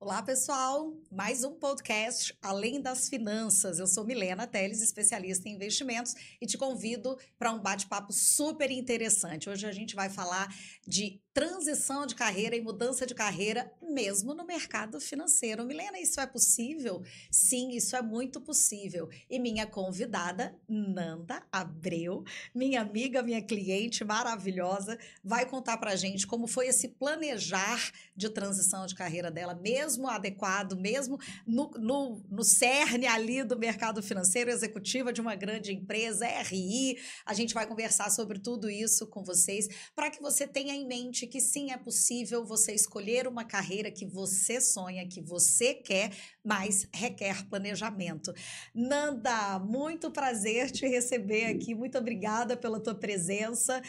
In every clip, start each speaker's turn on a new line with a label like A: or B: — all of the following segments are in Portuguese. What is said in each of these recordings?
A: Olá, pessoal! Mais um podcast Além das Finanças. Eu sou Milena Teles, especialista em investimentos, e te convido para um bate-papo super interessante. Hoje a gente vai falar de transição de carreira e mudança de carreira, mesmo no mercado financeiro. Milena, isso é possível? Sim, isso é muito possível. E minha convidada, Nanda Abreu, minha amiga, minha cliente maravilhosa, vai contar para a gente como foi esse planejar de transição de carreira dela, mesmo adequado, mesmo no cerne ali do mercado financeiro, executiva de uma grande empresa, RI. A gente vai conversar sobre tudo isso com vocês, para que você tenha em mente que sim, é possível você escolher uma carreira que você sonha, que você quer, mas requer planejamento. Nanda, muito prazer te receber aqui, muito obrigada pela tua presença,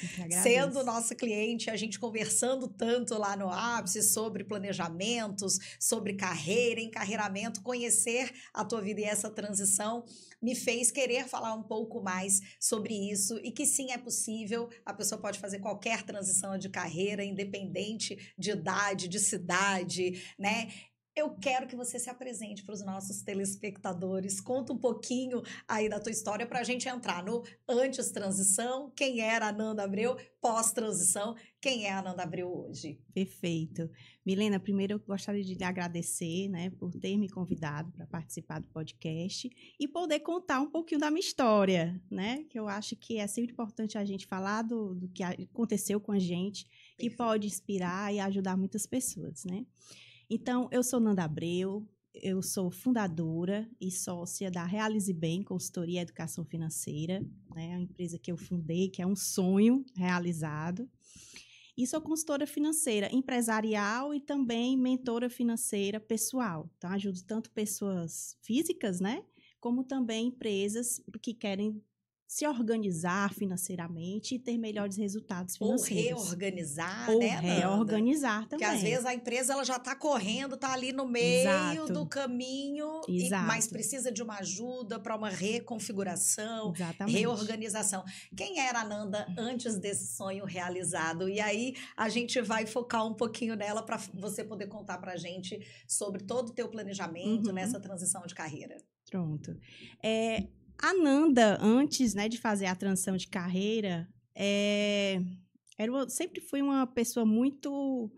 A: sendo nossa cliente, a gente conversando tanto lá no Ápice sobre planejamentos, sobre carreira, encarreiramento, conhecer a tua vida e essa transição me fez querer falar um pouco mais sobre isso e que sim, é possível, a pessoa pode fazer qualquer transição de carreira, independente de idade, de cidade, né? Eu quero que você se apresente para os nossos telespectadores, conta um pouquinho aí da tua história para a gente entrar no antes-transição, quem era a Nanda Abreu, pós-transição, quem é a Nanda Abreu hoje.
B: Perfeito. Milena, primeiro eu gostaria de lhe agradecer, né, por ter me convidado para participar do podcast e poder contar um pouquinho da minha história, né, que eu acho que é sempre importante a gente falar do que aconteceu com a gente, que pode inspirar e ajudar muitas pessoas, né. Então, eu sou Nanda Abreu, eu sou fundadora e sócia da Realize Bem Consultoria e Educação Financeira, né, a empresa que eu fundei, que é um sonho realizado. E sou consultora financeira empresarial e também mentora financeira pessoal. Então, ajudo tanto pessoas físicas, né, como também empresas que querem se organizar financeiramente e ter melhores resultados financeiros.
A: Ou reorganizar,
B: Ou
A: né, Nanda?
B: reorganizar também.
A: Porque às vezes a empresa ela já está correndo, está ali no meio do caminho, mas precisa de uma ajuda para uma reconfiguração, reorganização. Quem era a Nanda antes desse sonho realizado? E aí a gente vai focar um pouquinho nela para você poder contar para a gente sobre todo o teu planejamento nessa transição de carreira.
B: Pronto. A Nanda, antes, né, de fazer a transição de carreira, sempre fui uma pessoa muito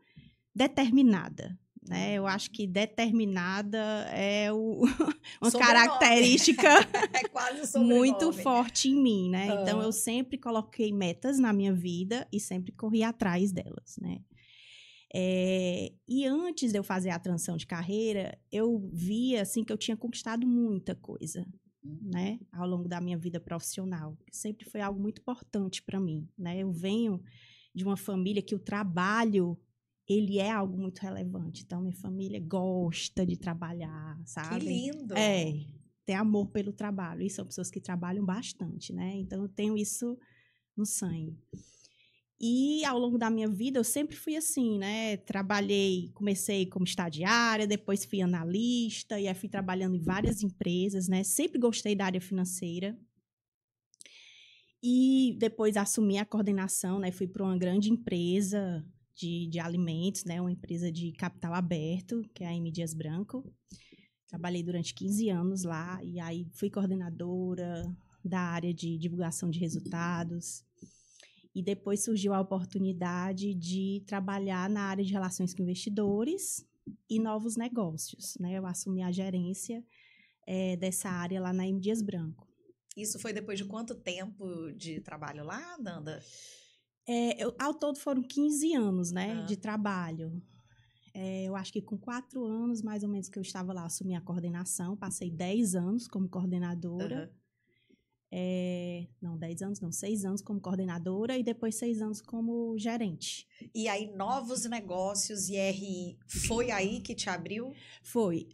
B: determinada, né? Eu acho que determinada é uma característica
A: é quase
B: muito forte em mim, né? Então, eu sempre coloquei metas na minha vida e sempre corri atrás delas, né? E antes de eu fazer a transição de carreira, eu via, assim, que eu tinha conquistado muita coisa, né, ao longo da minha vida profissional. Sempre foi algo muito importante para mim, né? Eu venho de uma família que o trabalho, ele é algo muito relevante. Então, minha família gosta de trabalhar, sabe?
A: Que lindo!
B: Tem amor pelo trabalho. E são pessoas que trabalham bastante, né? Então, eu tenho isso no sangue. E ao longo da minha vida, eu sempre fui assim, né? Comecei como estagiária, depois fui analista, e aí fui trabalhando em várias empresas, né? Sempre gostei da área financeira. E depois assumi a coordenação, né? Fui para uma grande empresa de alimentos, né? Uma empresa de capital aberto, que é a M. Dias Branco. Trabalhei durante 15 anos lá, e aí fui coordenadora da área de divulgação de resultados. E depois surgiu a oportunidade de trabalhar na área de relações com investidores e novos negócios, né? Eu assumi a gerência dessa área lá na M. Dias Branco.
A: Isso foi depois de quanto tempo de trabalho lá, Nanda?
B: Ao todo foram 15 anos, né, de trabalho. Eu acho que com 4 anos, mais ou menos, que eu estava lá, assumi a coordenação. Passei 10 anos como coordenadora. Não, 10 anos não, 6 anos como coordenadora e depois 6 anos como gerente.
A: E aí, novos negócios e RI, foi aí que te abriu?
B: Foi.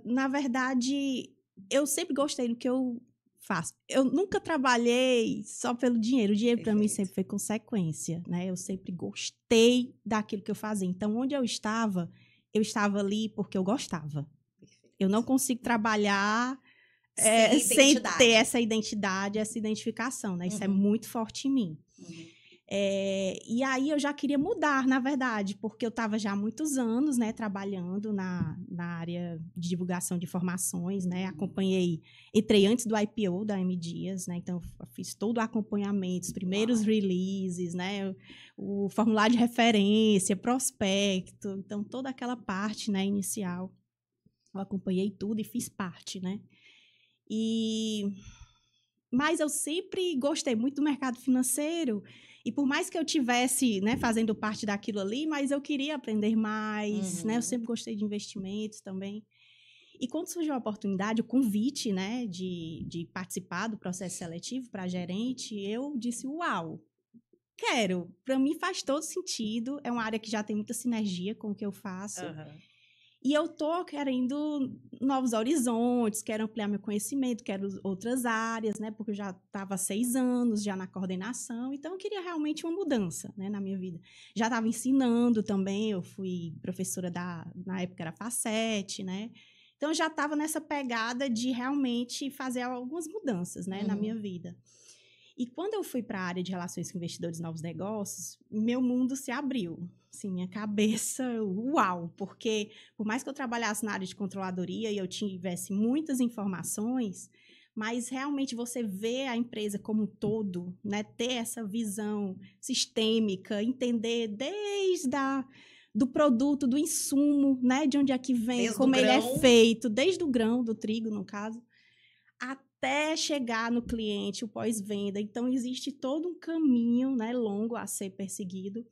B: Na verdade, eu sempre gostei do que eu faço. Eu nunca trabalhei só pelo dinheiro. O dinheiro, para mim, sempre foi consequência, né? Eu sempre gostei daquilo que eu fazia. Então, onde eu estava ali porque eu gostava. Eu não consigo trabalhar sem ter essa identidade, essa identificação, né? Isso é muito forte em mim. E aí eu já queria mudar, na verdade, porque eu estava já há muitos anos, né, trabalhando na área de divulgação de informações, né, entrei antes do IPO da M Dias, né, então eu fiz todo o acompanhamento, os primeiros releases, né, o formulário de referência, prospecto, então toda aquela parte, né, inicial, eu acompanhei tudo e fiz parte, né, mas eu sempre gostei muito do mercado financeiro. E por mais que eu tivesse, né, fazendo parte daquilo ali, mas eu queria aprender mais, né? Eu sempre gostei de investimentos também. E quando surgiu a oportunidade, o convite, né, de participar do processo seletivo para gerente, eu disse, uau, quero. Para mim faz todo sentido. É uma área que já tem muita sinergia com o que eu faço. E eu tô querendo novos horizontes, quero ampliar meu conhecimento, quero outras áreas, né? Porque eu já estava há 6 anos já na coordenação, então eu queria realmente uma mudança, né, na minha vida. Já estava ensinando também, eu fui professora na época era Facete, né? Então eu já estava nessa pegada de realmente fazer algumas mudanças, né, na minha vida. E quando eu fui para a área de relações com investidores e novos negócios, meu mundo se abriu. Assim, minha cabeça, uau! Porque, por mais que eu trabalhasse na área de controladoria e eu tivesse muitas informações, mas realmente você vê a empresa como um todo, né? Ter essa visão sistêmica, entender do produto, do insumo, né? De onde é que vem,
A: desde
B: como ele é feito, desde o grão, do trigo, no caso, até chegar no cliente, o pós-venda. Então, existe todo um caminho, né, longo a ser perseguido.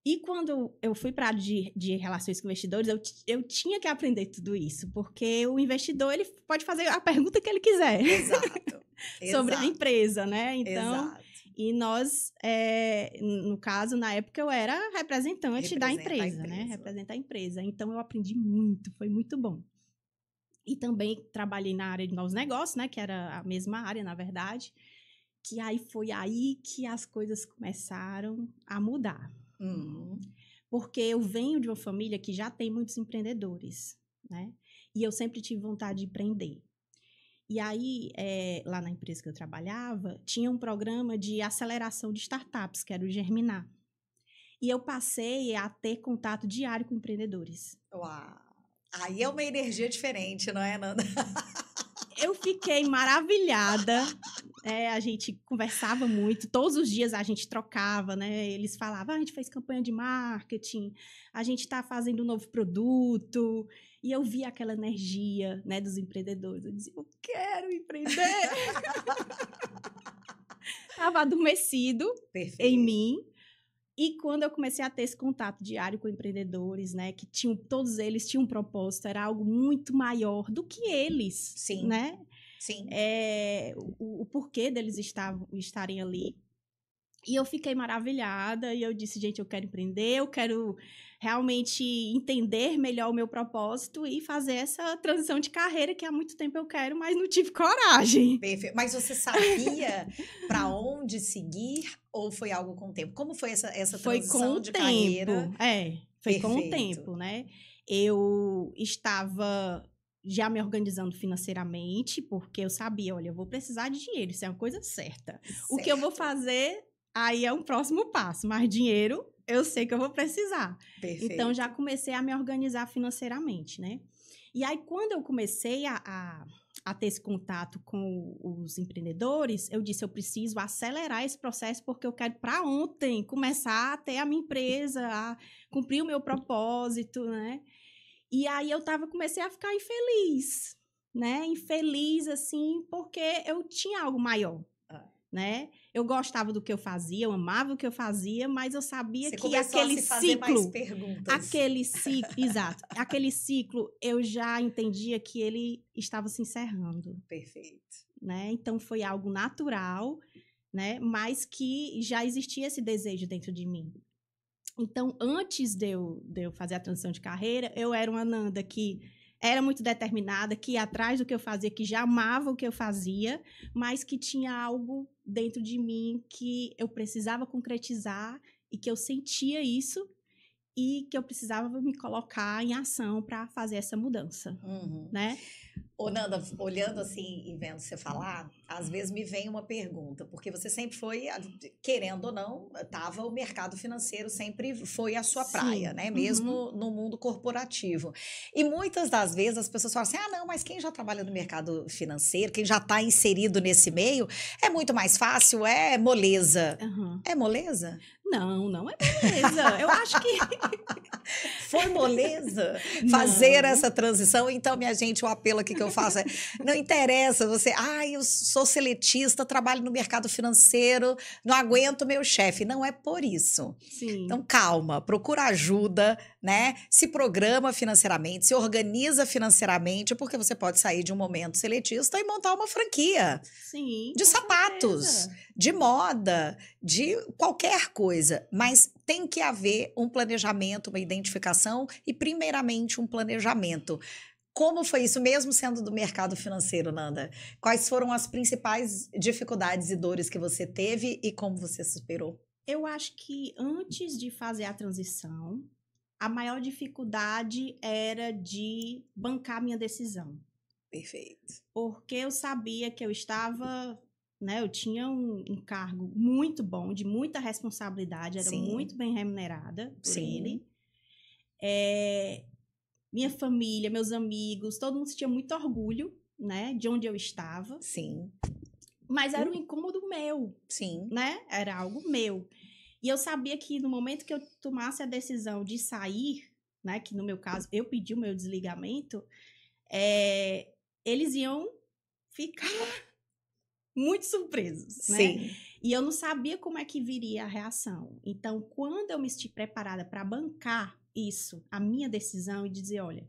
B: E quando eu fui para a área de relações com investidores, eu tinha que aprender tudo isso, porque o investidor ele pode fazer a pergunta que ele quiser.
A: Exato.
B: Sobre a empresa, né? Então,
A: exato.
B: E nós, no caso, na época, eu era representante da empresa, né? Representar a empresa. Então, eu aprendi muito, foi muito bom. E também trabalhei na área de novos negócios, né? Que era a mesma área, na verdade. Que aí foi aí que as coisas começaram a mudar. Porque eu venho de uma família que já tem muitos empreendedores, né? E eu sempre tive vontade de empreender. E aí, lá na empresa que eu trabalhava, tinha um programa de aceleração de startups, que era o Germinar. E eu passei a ter contato diário com empreendedores.
A: Uau! Aí é uma energia diferente, não é, Nanda?
B: Eu fiquei maravilhada. A gente conversava muito, todos os dias a gente trocava, né? Eles falavam, a gente fez campanha de marketing, a gente está fazendo um novo produto. E eu via aquela energia, né, dos empreendedores. Eu dizia, eu quero empreender. Estava adormecido em mim. E quando eu comecei a ter esse contato diário com empreendedores, né, que todos eles tinham um propósito, era algo muito maior do que eles,
A: Sim.
B: né?
A: Sim.
B: O porquê deles estarem ali. E eu fiquei maravilhada e eu disse, gente, eu quero empreender, eu quero realmente entender melhor o meu propósito e fazer essa transição de carreira que há muito tempo eu quero, mas não tive coragem.
A: Perfeito. Mas você sabia para onde seguir ou foi algo com o tempo? Como foi essa transição de carreira?
B: Foi com o tempo, né? Eu estava já me organizando financeiramente, porque eu sabia, olha, eu vou precisar de dinheiro, isso é uma coisa certa. O que eu vou fazer, aí é um próximo passo, mas dinheiro eu sei que eu vou precisar.
A: Perfeito.
B: Então, já comecei a me organizar financeiramente, né? E aí, quando eu comecei a ter esse contato com os empreendedores, eu disse, eu preciso acelerar esse processo, porque eu quero, para ontem, começar a ter a minha empresa, a cumprir o meu propósito, né? E aí, comecei a ficar infeliz, né? Infeliz, assim, porque eu tinha algo maior, né? Eu gostava do que eu fazia, eu amava o que eu fazia, mas eu sabia que aquele ciclo, exato, aquele ciclo eu já entendia que ele estava se encerrando.
A: Perfeito.
B: Né? Então foi algo natural, né? Mas que já existia esse desejo dentro de mim. Então, antes de eu fazer a transição de carreira, eu era uma Nanda que era muito determinada, que ia atrás do que eu fazia, que já amava o que eu fazia, mas que tinha algo dentro de mim que eu precisava concretizar e que eu sentia isso e que eu precisava me colocar em ação para fazer essa mudança, né?
A: Ô, Nanda, olhando assim e vendo você falar, às vezes me vem uma pergunta, porque você sempre foi, querendo ou não, o mercado financeiro sempre foi a sua praia, né? Mesmo no mundo corporativo. E muitas das vezes as pessoas falam assim: ah, não, mas quem já trabalha no mercado financeiro, quem já está inserido nesse meio, é muito mais fácil, é moleza. É moleza?
B: Não, não é moleza. Eu acho que
A: foi moleza fazer essa transição. Então, minha gente, o apelo aqui que eu faço é: não interessa você, eu sou seletista, trabalho no mercado financeiro, não aguento meu chefe. Não é por isso.
B: Sim.
A: Então, calma, procura ajuda, né? Se programa financeiramente, se organiza financeiramente, porque você pode sair de um momento seletista e montar uma franquia.
B: Sim,
A: de sapatos,
B: certeza.
A: De moda, de qualquer coisa, mas tem que haver um planejamento, uma identificação e, primeiramente, um planejamento. Como foi isso, mesmo sendo do mercado financeiro, Nanda? Quais foram as principais dificuldades e dores que você teve e como você superou?
B: Eu acho que antes de fazer a transição, a maior dificuldade era de bancar minha decisão.
A: Perfeito.
B: Porque eu sabia que eu estava, né? Eu tinha um cargo muito bom, de muita responsabilidade, era muito bem remunerada por ele. Minha família, meus amigos, todo mundo tinha muito orgulho, né? De onde eu estava.
A: Sim.
B: Mas era um incômodo meu.
A: Sim.
B: Né? Era algo meu. E eu sabia que no momento que eu tomasse a decisão de sair, né? Que no meu caso, eu pedi o meu desligamento, eles iam ficar muito surpresos, né?
A: Sim.
B: E eu não sabia como é que viria a reação. Então, quando eu me senti preparada para bancar isso, a minha decisão, e dizer, olha,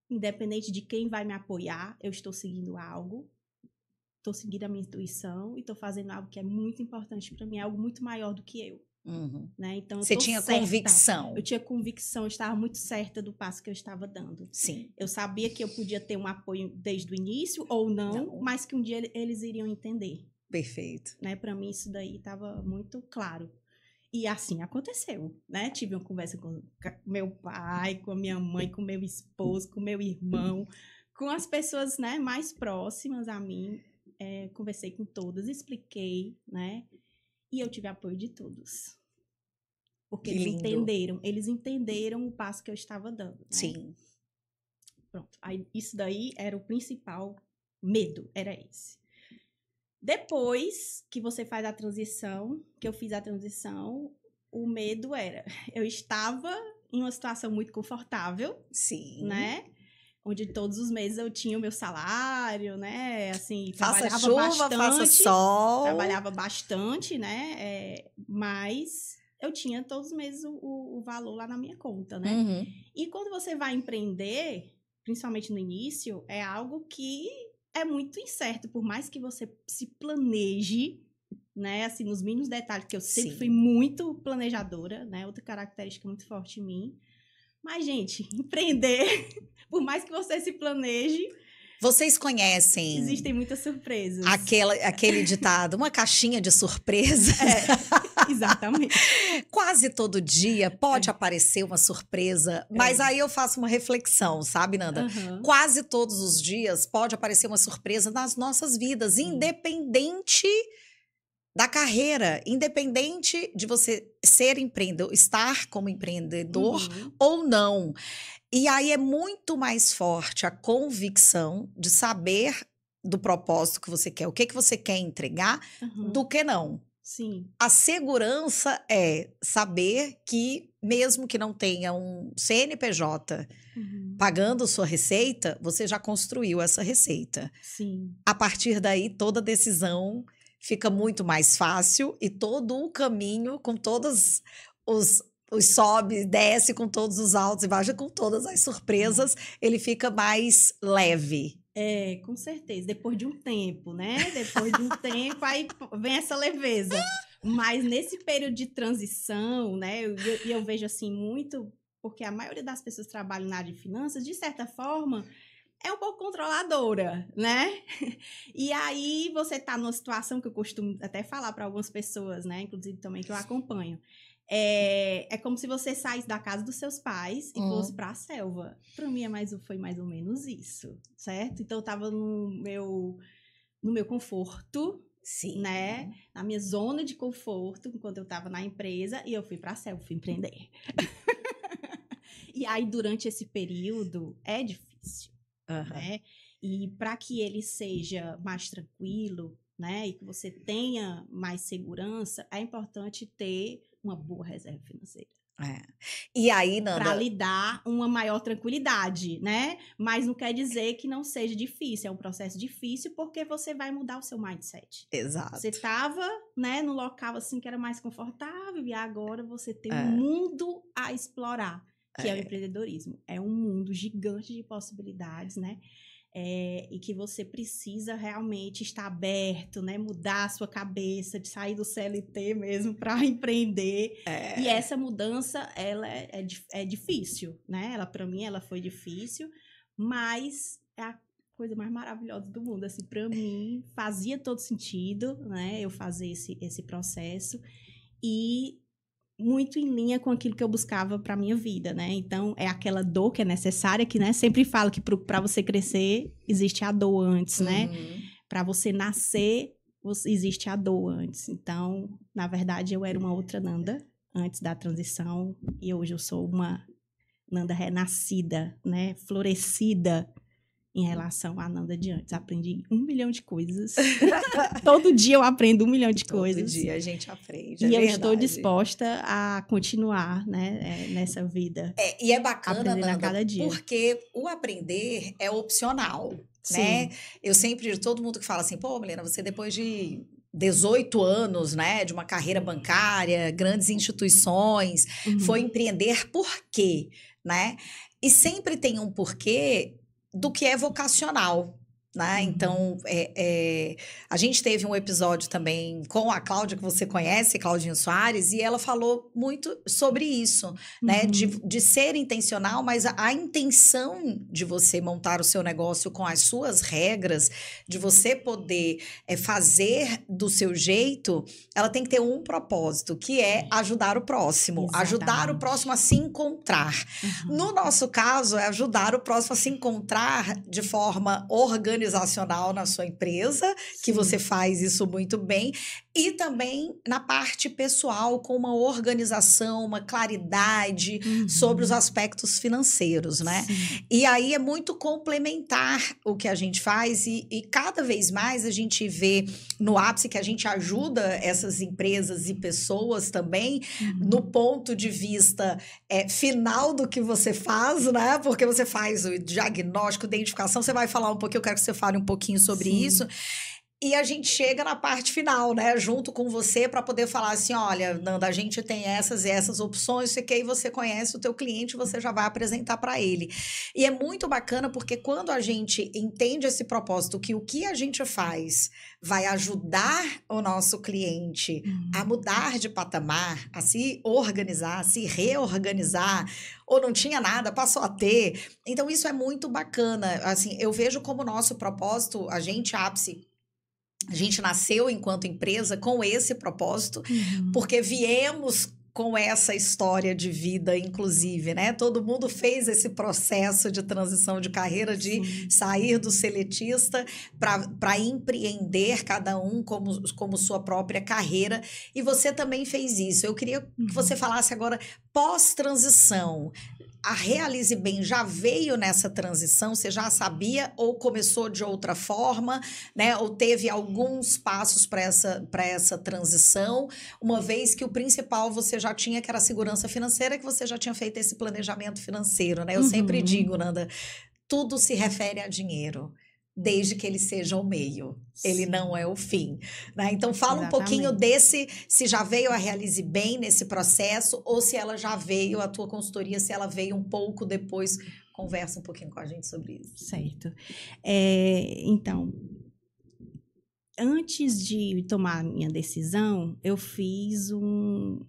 B: independente de quem vai me apoiar, eu estou seguindo algo, estou seguindo a minha intuição e estou fazendo algo que é muito importante para mim, é algo muito maior do que eu. Né? Então,
A: você tinha convicção.
B: Eu tinha convicção, eu estava muito certa do passo que eu estava dando.
A: Sim.
B: Eu sabia que eu podia ter um apoio desde o início ou não. Mas que um dia eles iriam entender.
A: Perfeito.
B: Né? Para mim, isso daí estava muito claro. E assim aconteceu, né? Tive uma conversa com meu pai, com a minha mãe, com meu esposo, com meu irmão, com as pessoas, né, mais próximas a mim. Conversei com todas, expliquei, né? E eu tive apoio de todos. Porque eles entenderam o passo que eu estava dando. Né?
A: Sim.
B: Pronto. Aí, isso daí era o principal medo, era esse. Depois que você faz a transição, que eu fiz a transição, o medo era... Eu estava em uma situação muito confortável.
A: Sim.
B: Né? Onde todos os meses eu tinha o meu salário, né? Assim,
A: faça
B: trabalhava
A: chuva,
B: bastante.
A: Faça sol.
B: Trabalhava bastante, né? Mas eu tinha todos os meses o valor lá na minha conta, né? E quando você vai empreender, principalmente no início, é algo que é muito incerto. Por mais que você se planeje, né? Assim, nos mínimos detalhes, que eu sempre fui muito planejadora, né? Outra característica muito forte em mim. Mas, gente, empreender, por mais que você se planeje...
A: Vocês conhecem...
B: Existem muitas surpresas.
A: Aquele ditado, uma caixinha de surpresa.
B: Exatamente.
A: Quase todo dia pode aparecer uma surpresa, mas aí eu faço uma reflexão, sabe, Nanda? Quase todos os dias pode aparecer uma surpresa nas nossas vidas, independente da carreira, independente de você ser empreendedor, estar como empreendedor ou não. E aí é muito mais forte a convicção de saber do propósito que você quer, o que você quer entregar, do que não.
B: Sim.
A: A segurança é saber que, mesmo que não tenha um CNPJ pagando sua receita, você já construiu essa receita.
B: Sim.
A: A partir daí, toda decisão fica muito mais fácil e todo o caminho, com todos os sobe, desce, com todos os altos e baixos, com todas as surpresas, ele fica mais leve.
B: Com certeza. Depois de um tempo, né? Depois de um tempo, aí vem essa leveza. Mas nesse período de transição, né? Eu vejo assim muito, porque a maioria das pessoas que trabalham na área de finanças, de certa forma, é um pouco controladora, né? E aí você tá numa situação que eu costumo até falar para algumas pessoas, né? Inclusive também que eu acompanho. É como se você saísse da casa dos seus pais e fosse para a selva. Para mim, foi mais ou menos isso, certo? Então, eu estava no meu conforto,
A: Sim.
B: né? Na minha zona de conforto, enquanto eu estava na empresa, e eu fui para a selva, fui empreender. E aí, durante esse período, é difícil, né? E para que ele seja mais tranquilo, né? E que você tenha mais segurança, é importante ter uma boa reserva financeira.
A: E aí, Nanda...
B: Para lhe dar uma maior tranquilidade, né? Mas não quer dizer que não seja difícil. É um processo difícil porque você vai mudar o seu mindset.
A: Exato.
B: Você estava, né, no local assim que era mais confortável e agora você tem um mundo a explorar, que é o empreendedorismo. É um mundo gigante de possibilidades, né? E que você precisa realmente estar aberto, né? Mudar a sua cabeça, de sair do CLT mesmo para empreender. E essa mudança, ela é difícil, né? Para mim, ela foi difícil, mas é a coisa mais maravilhosa do mundo. Assim, para mim, fazia todo sentido, né? Eu fazer esse processo e muito em linha com aquilo que eu buscava para minha vida, né? Então, é aquela dor que é necessária, que, né, sempre falo que para você crescer, existe a dor antes, né? Para você nascer, existe a dor antes. Então, na verdade, eu era uma outra Nanda antes da transição e hoje eu sou uma Nanda renascida, né? Florescida em relação à Nanda de antes. Aprendi 1 milhão de coisas. Todo dia eu aprendo 1 milhão de coisas.
A: Todo dia a gente aprende,
B: E eu estou disposta a continuar, né, nessa vida.
A: E é bacana,
B: aprendendo
A: Nanda,
B: a cada dia.
A: porque o aprender é opcional, né? Eu sempre, todo mundo que fala assim, pô, Milena, você depois de 18 anos, né, de uma carreira bancária, grandes instituições, foi empreender por quê, né? E sempre tem um porquê do que é vocacional, né? Então, a gente teve um episódio também com a Cláudia, que você conhece, Claudinho Soares, e ela falou muito sobre isso, né? De ser intencional, mas a intenção de você montar o seu negócio com as suas regras, de você poder fazer do seu jeito, ela tem que ter um propósito, que é ajudar o próximo. Exatamente. Ajudar o próximo a se encontrar. No nosso caso, é ajudar o próximo a se encontrar de forma organizacional na sua empresa, que você faz isso muito bem, e também na parte pessoal, com uma organização, uma claridade sobre os aspectos financeiros, né? E aí é muito complementar o que a gente faz e cada vez mais a gente vê no ápice que a gente ajuda essas empresas e pessoas também no ponto de vista final do que você faz, né? Porque você faz o diagnóstico, identificação, você vai falar um pouquinho, eu quero que você fale um pouquinho sobre isso. E a gente chega na parte final, né? Junto com você para poder falar assim, olha, Nanda, a gente tem essas e essas opções, que aí você conhece o teu cliente, você já vai apresentar para ele. E é muito bacana porque quando a gente entende esse propósito, que o que a gente faz vai ajudar o nosso cliente a mudar de patamar, a se organizar, a se reorganizar, ou não tinha nada, passou a ter. Então, isso é muito bacana. Assim, eu vejo como nosso propósito, a gente, Ápice, a gente nasceu enquanto empresa com esse propósito, porque viemos com essa história de vida, inclusive, né? Todo mundo fez esse processo de transição de carreira, de sair do seletista para empreender, cada um como sua própria carreira. E você também fez isso. Eu queria que você falasse agora, pós-transição. A Realize Bem já veio nessa transição? Você já sabia ou começou de outra forma, né? Ou teve alguns passos para essa transição, uma vez que o principal você já tinha, que era a segurança financeira, que você já tinha feito esse planejamento financeiro, né? Eu sempre digo, Nanda, tudo se refere a dinheiro, desde que ele seja o meio. Ele não é o fim, né? Então, fala um pouquinho desse, se já veio a Realize Bem nesse processo, ou se ela já veio, a tua consultoria, se ela veio um pouco depois. Conversa um pouquinho com a gente sobre isso.
B: Certo. Então, antes de tomar minha decisão, eu fiz um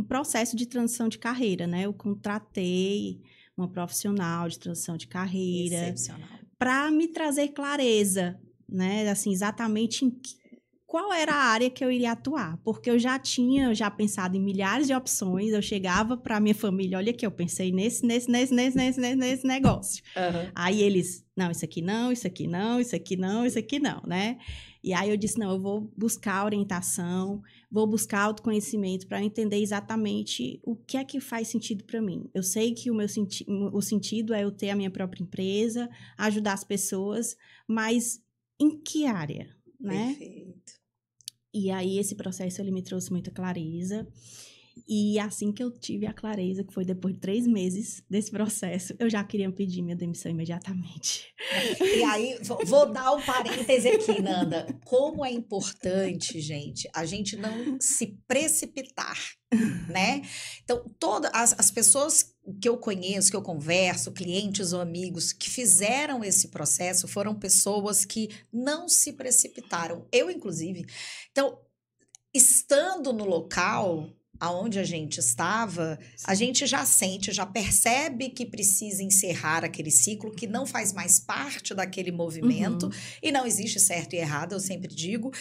B: processo de transição de carreira, né? Eu contratei uma profissional de transição de carreira para me trazer clareza, né? Assim, exatamente qual era a área que eu iria atuar, porque eu já tinha pensado em milhares de opções, eu chegava para minha família, olha aqui, eu pensei nesse negócio.
A: Uhum.
B: Aí eles, não, isso aqui não, isso aqui não, isso aqui não, isso aqui não, né? E aí eu disse, não, eu vou buscar orientação, vou buscar autoconhecimento para entender exatamente o que é que faz sentido para mim. Eu sei que o sentido é eu ter a minha própria empresa, ajudar as pessoas, mas em que área, né?
A: Perfeito.
B: E aí esse processo ele me trouxe muita clareza. E assim que eu tive a clareza, que foi depois de 3 meses desse processo, eu já queria pedir minha demissão imediatamente.
A: E aí, vou dar um parêntese aqui, Nanda. Como é importante, gente, a gente não se precipitar, né? Então, todas as pessoas que eu conheço, que eu converso, clientes ou amigos que fizeram esse processo, foram pessoas que não se precipitaram. Eu, inclusive. Então, estando no local aonde a gente estava, a gente já sente, já percebe que precisa encerrar aquele ciclo, que não faz mais parte daquele movimento, e não existe certo e errado, eu sempre digo,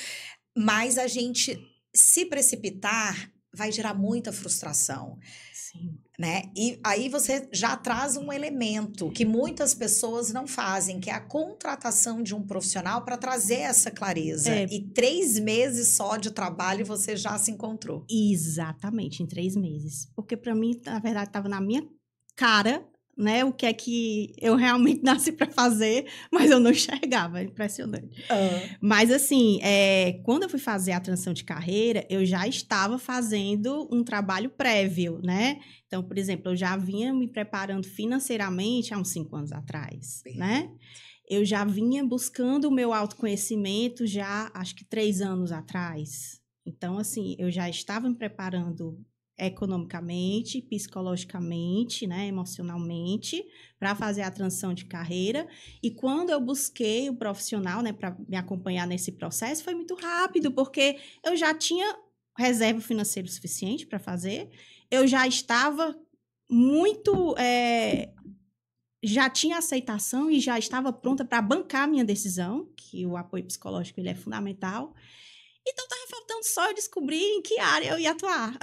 A: mas a gente se precipitar vai gerar muita frustração.
B: Sim.
A: Né? E aí você já traz um elemento que muitas pessoas não fazem, que é a contratação de um profissional para trazer essa clareza. E 3 meses só de trabalho você já se encontrou.
B: Exatamente, em 3 meses. Porque para mim, na verdade, estava na minha cara, né? O que é que eu realmente nasci para fazer, mas eu não enxergava, impressionante. Mas assim, quando eu fui fazer a transição de carreira, eu já estava fazendo um trabalho prévio, né? Então, por exemplo, eu já vinha me preparando financeiramente há uns 5 anos atrás, né? Eu já vinha buscando o meu autoconhecimento já, acho que 3 anos atrás. Então, assim, eu já estava me preparando economicamente, psicologicamente, né, emocionalmente, para fazer a transição de carreira. E quando eu busquei o profissional, né, para me acompanhar nesse processo, foi muito rápido, porque eu já tinha reserva financeira suficiente para fazer, eu já estava muito... já tinha aceitação e já estava pronta para bancar a minha decisão, que o apoio psicológico ele é fundamental. Então, estava faltando só eu descobrir em que área eu ia atuar.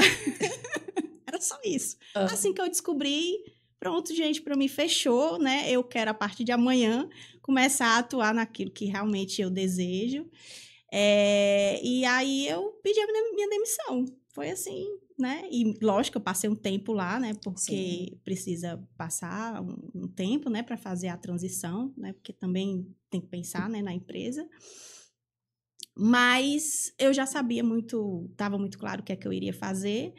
B: Era só isso. Assim que eu descobri, pronto, gente, para mim fechou, né? Eu quero, a partir de amanhã, começar a atuar naquilo que realmente eu desejo. E aí, eu pedi a minha demissão. Foi assim, né? E, lógico, eu passei um tempo lá, né? Porque Sim. Precisa passar um tempo, né? Para fazer a transição, né? Porque também tem que pensar, né? Na empresa. Mas eu já sabia estava muito claro o que é que eu iria fazer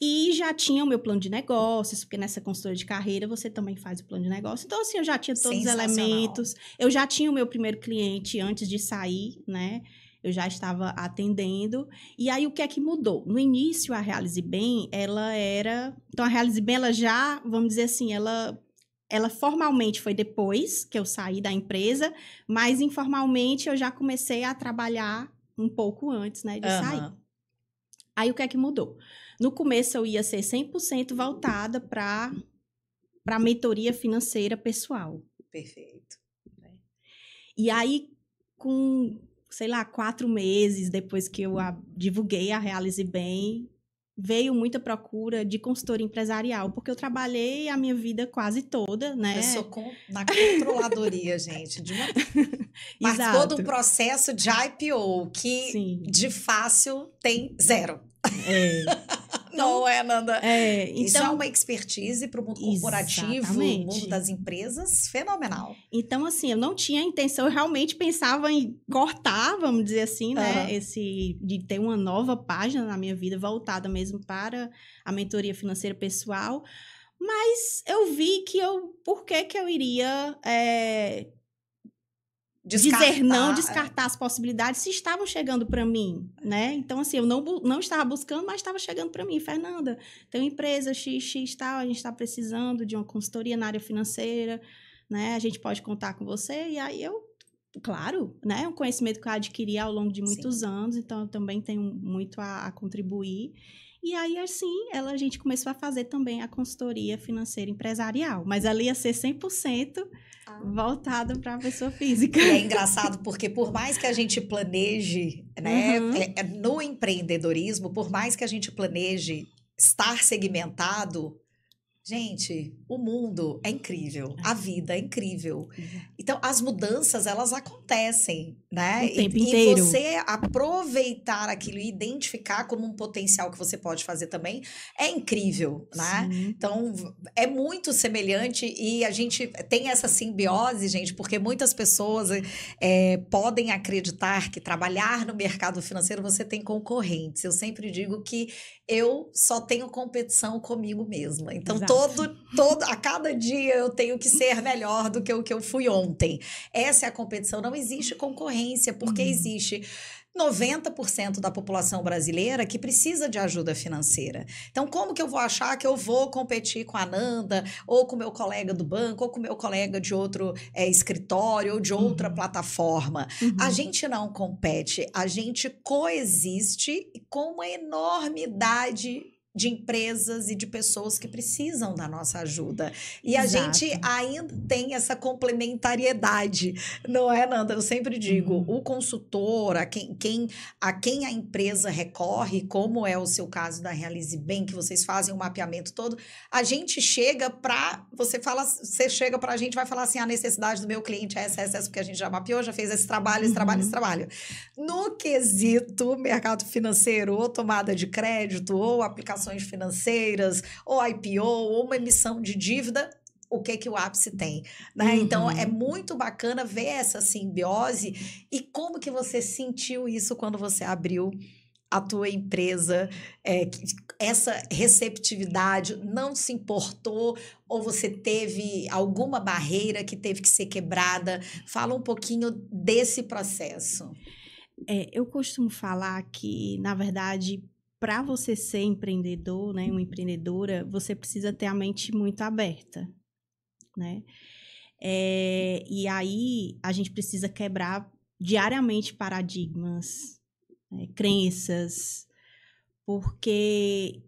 B: e já tinha o meu plano de negócios, porque nessa consultoria de carreira você também faz o plano de negócio. Então, assim, eu já tinha todos os elementos, eu já tinha o meu primeiro cliente antes de sair, né? Eu já estava atendendo. E aí, o que é que mudou? No início, a Realize Bem, ela era... Então, a Realize Bem, ela já, vamos dizer assim, ela formalmente foi depois que eu saí da empresa, mas informalmente eu já comecei a trabalhar um pouco antes, né, de sair. Aí, o que é que mudou? No começo, eu ia ser 100% voltada para a mentoria financeira pessoal.
A: Perfeito.
B: E aí, com, sei lá, 4 meses depois que eu divulguei a Realize Bem, veio muita procura de consultoria empresarial, porque eu trabalhei a minha vida quase toda, né?
A: Eu sou na controladoria, gente. Participou do processo de IPO, que Sim. de fácil tem 0.
B: Então,
A: não é, Nanda?
B: Então,
A: isso é uma expertise para o mundo corporativo, o mundo das empresas, fenomenal.
B: Então, assim, eu não tinha intenção, eu realmente pensava em cortar, vamos dizer assim, né? De ter uma nova página na minha vida, voltada mesmo para a mentoria financeira pessoal. Mas eu vi que por que eu iria... dizer não, descartar as possibilidades se estavam chegando para mim, né? Então, assim, eu não estava buscando, mas estava chegando para mim. Fernanda, tem uma empresa XX tal, a gente está precisando de uma consultoria na área financeira, né? A gente pode contar com você? E aí claro, né? Um conhecimento que eu adquiri ao longo de muitos Sim. anos, então eu também tenho muito a contribuir. E aí, assim, a gente começou a fazer também a consultoria financeira empresarial. Mas ali ia ser 100% voltado para a pessoa física.
A: E é engraçado porque por mais que a gente planeje, né, no empreendedorismo, por mais que a gente planeje estar segmentado, gente, o mundo é incrível, a vida é incrível. Então, as mudanças, elas acontecem, né?
B: O tempo inteiro.
A: E você aproveitar aquilo e identificar como um potencial que você pode fazer também é incrível, né?
B: Sim.
A: Então, é muito semelhante e a gente tem essa simbiose, gente, porque muitas pessoas podem acreditar que trabalhar no mercado financeiro você tem concorrentes. Eu sempre digo que eu só tenho competição comigo mesma. Então, a cada dia eu tenho que ser melhor do que o que eu fui ontem. Essa é a competição. Não existe concorrência, porque existe 90% da população brasileira que precisa de ajuda financeira. Então, como que eu vou achar que eu vou competir com a Nanda, ou com o meu colega do banco, ou com o meu colega de outro escritório, ou de outra plataforma? A gente não compete, a gente coexiste com uma enormidade de empresas e de pessoas que precisam da nossa ajuda. E a gente ainda tem essa complementariedade, não é, Nanda? Eu sempre digo, o consultor, a quem a empresa recorre, como é o seu caso da Realize Bem, que vocês fazem o mapeamento todo, a gente chega para... Você chega para a gente, vai falar assim, a necessidade do meu cliente é essa, porque a gente já mapeou, já fez esse trabalho, esse trabalho. No quesito mercado financeiro, ou tomada de crédito, ou aplicação financeiras, ou IPO, ou uma emissão de dívida, o que o Ápice tem, né? Então, é muito bacana ver essa simbiose. E como que você sentiu isso quando você abriu a tua empresa? Essa receptividade, não se importou? Ou você teve alguma barreira que teve que ser quebrada? Fala um pouquinho desse processo.
B: Eu costumo falar que, na verdade, para você ser empreendedor, né, uma empreendedora, você precisa ter a mente muito aberta, né? E aí a gente precisa quebrar diariamente paradigmas, crenças, porque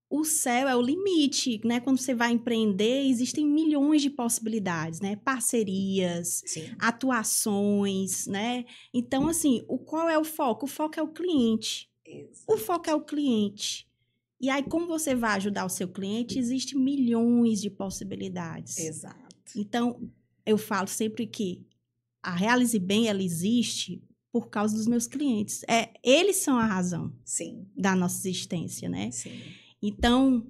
B: o céu é o limite, né? Quando você vai empreender, existem milhões de possibilidades, né? Parcerias, atuações, né? Então, assim, qual é o foco? O foco é o cliente. O foco é o cliente. E aí, como você vai ajudar o seu cliente, existem milhões de possibilidades.
A: Exato.
B: Então, eu falo sempre que a Realize Bem, ela existe por causa dos meus clientes. Eles são a razão da nossa existência, né?
A: Sim.
B: Então,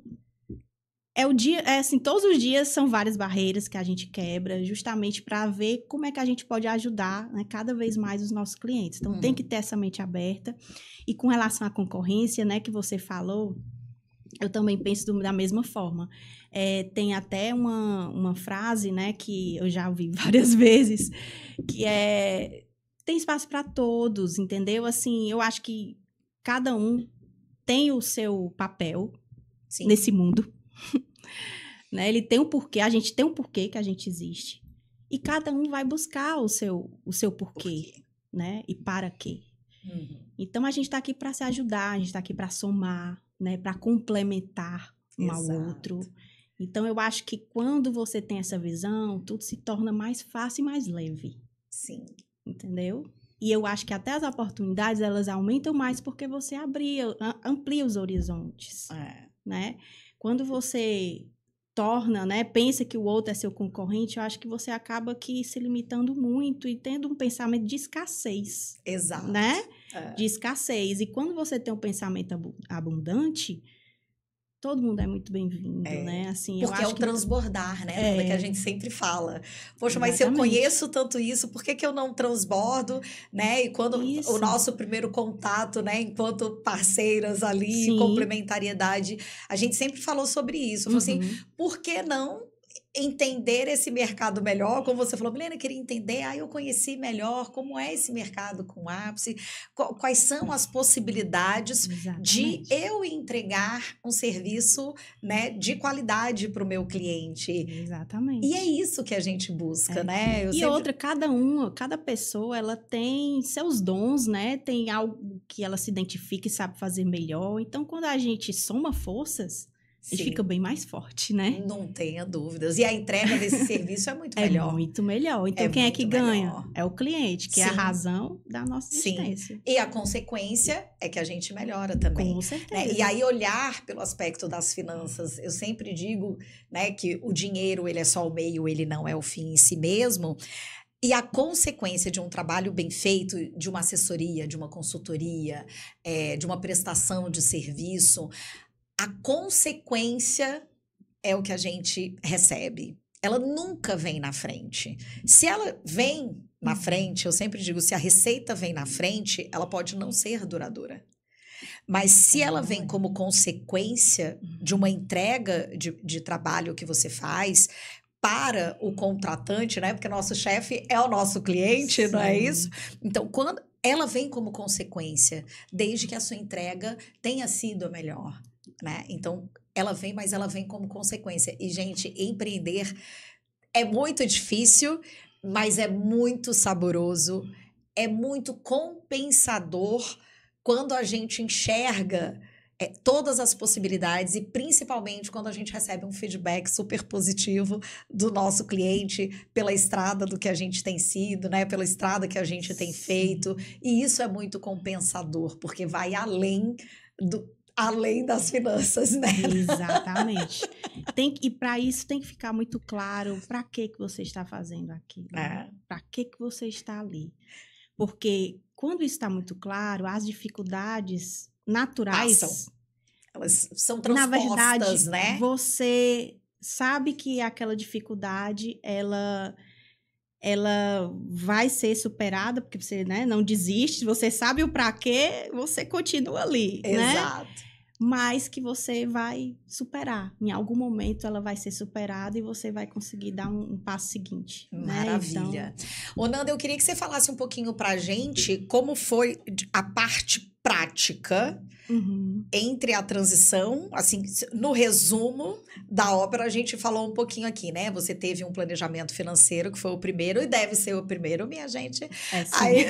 B: assim, todos os dias são várias barreiras que a gente quebra, justamente para ver como é que a gente pode ajudar, né, cada vez mais os nossos clientes. Então, tem que ter essa mente aberta. E com relação à concorrência, né, que você falou, eu também penso da mesma forma. Tem até uma frase, né, que eu já ouvi várias vezes, que tem espaço para todos, entendeu? Assim, eu acho que cada um tem o seu papel nesse mundo. Né? Ele tem um porquê, a gente tem um porquê que a gente existe. E cada um vai buscar o seu porquê, né? E para quê. Então, a gente está aqui para se ajudar, a gente está aqui para somar, né? Para complementar um ao outro. Então, eu acho que quando você tem essa visão, tudo se torna mais fácil e mais leve.
A: Sim.
B: Entendeu? E eu acho que até as oportunidades, elas aumentam mais porque você amplia os horizontes, né? Quando você torna, né, pensa que o outro é seu concorrente, eu acho que você acaba aqui se limitando muito e tendo um pensamento de escassez.
A: Exato.
B: Né? De escassez. E quando você tem um pensamento abundante, todo mundo é muito bem-vindo, né? Assim,
A: porque
B: eu acho
A: o transbordar, né? Que a gente sempre fala. Poxa, mas se eu conheço tanto isso, por que eu não transbordo, né? E quando o nosso primeiro contato, né? Enquanto parceiras ali, complementariedade, a gente sempre falou sobre isso. Falou assim, por que não entender esse mercado melhor? Como você falou, Milena, eu queria entender, eu conheci melhor como é esse mercado com o Ápice, quais são as possibilidades de eu entregar um serviço, né, de qualidade para o meu cliente.
B: Exatamente.
A: E é isso que a gente busca, né?
B: Outra, cada pessoa, ela tem seus dons, né? Tem algo que ela se identifica e sabe fazer melhor. Então, quando a gente soma forças, a gente fica bem mais forte, né?
A: Não tenha dúvidas. E a entrega desse serviço é muito
B: É
A: melhor.
B: muito melhor. Então, quem é que ganha?
A: Melhor.
B: É o cliente, que é a razão da nossa existência.
A: E a consequência é que a gente melhora também.
B: Com certeza.
A: Né? E aí, olhar pelo aspecto das finanças, eu sempre digo, né, que o dinheiro, ele é só o meio, ele não é o fim em si mesmo. E a consequência de um trabalho bem feito, de uma assessoria, de uma consultoria, de uma prestação de serviço, a consequência é o que a gente recebe. Ela nunca vem na frente. Se ela vem na frente, eu sempre digo, se a receita vem na frente, ela pode não ser duradoura. Mas se ela vem como consequência de uma entrega de trabalho que você faz para o contratante, né? Porque nosso chefe é o nosso cliente, não é isso? Então, quando ela vem como consequência, desde que a sua entrega tenha sido a melhor, né? Então, ela vem, mas ela vem como consequência. E, gente, empreender é muito difícil, mas é muito saboroso, é muito compensador quando a gente enxerga todas as possibilidades e principalmente quando a gente recebe um feedback super positivo do nosso cliente pela estrada do que a gente tem sido, né? Pela estrada que a gente tem feito. E isso é muito compensador, porque vai além das finanças, né?
B: Exatamente. E para isso tem que ficar muito claro para que você está fazendo aquilo. Para que você está ali. Porque quando está muito claro, as dificuldades naturais...
A: Passam. Elas são transpostas,
B: na verdade,
A: né?
B: Você sabe que aquela dificuldade, ela vai ser superada, porque você, né, não desiste, você sabe o para quê, você continua ali,
A: Exato.
B: Né? Mas que você vai superar. Em algum momento ela vai ser superada e você vai conseguir dar um passo seguinte.
A: Maravilha.
B: Né? Então...
A: Ô, Nanda, eu queria que você falasse um pouquinho pra gente como foi a parte prática entre a transição, assim, no resumo da ópera, a gente falou um pouquinho aqui, né? Você teve um planejamento financeiro, que foi o primeiro, e deve ser o primeiro, minha gente.
B: É, sim. Aí...